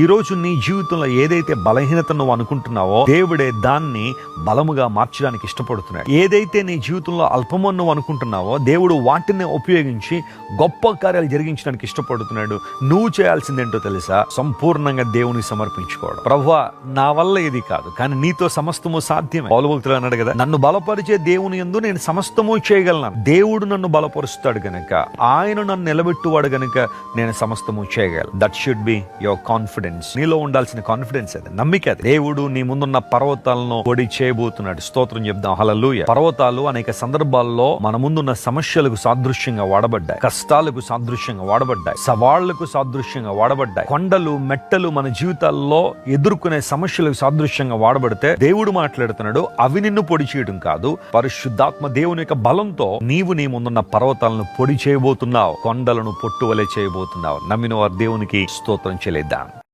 ఈ రోజు నీ జీవితంలో ఏదైతే బలహీనత నువ్వు అనుకుంటున్నావో దేవుడే దాన్ని బలముగా మార్చడానికి ఇష్టపడుతున్నాడు. ఏదైతే నీ జీవితంలో అల్పమని నువ్వు అనుకుంటున్నావో దేవుడు వాటిని ఉపయోగించి గొప్ప కార్యాలు జరిగించడానికి ఇష్టపడుతున్నాడు. నువ్వు చేయాల్సిందేంటో తెలుసా? సంపూర్ణంగా దేవునికి సమర్పించుకోవడం. ప్రభువా, నా వల్ల ఇది కాదు, కానీ నీతో సమస్తము సాధ్యమే. పౌలు భక్తుడు అన్నాడు కదా, నన్ను బలపరిచే దేవుని యందు నేను సమస్తము చేయగలను. దేవుడు నన్ను బలపరుస్తాడు గనుక, ఆయన నన్ను నిలబెట్టువాడు గనుక నేను సమస్తము చేయగలను. That should be your confidence. నీలో ఉండాల్సిన కాన్ఫిడెన్స్ అది, నమ్మిక అది. దేవుడు నీ ముందున్న పర్వతాలను పొడి చేయబోతున్నాడు. స్తోత్రం చెప్దాం. హల్లెలూయా. పర్వతాలు అనేక సందర్భాల్లో మన ముందున్న సమస్యలకు సాదృశ్యంగా వాడబడ్డాయి, కష్టాలకు సాదృశ్యంగా వాడబడ్డాయి, సవాళ్లకు సాదృశ్యంగా వాడబడ్డాయి. కొండలు మెట్టలు మన జీవితాల్లో ఎదుర్కొనే సమస్యలకు సాదృశ్యంగా వాడబడితే దేవుడు మాట్లాడుతున్నాడు, అవి నిన్ను పొడి చేయడం కాదు, పరిశుద్ధాత్మ దేవుని యొక్క బలంతో నీవు నీ ముందున్న పర్వతాలను పొడి చేయబోతున్నావు, కొండలను పొట్టువలే చేయబోతున్నావు. నమ్మిన వారు దేవునికి స్తోత్రం చెల్లిద్దాం.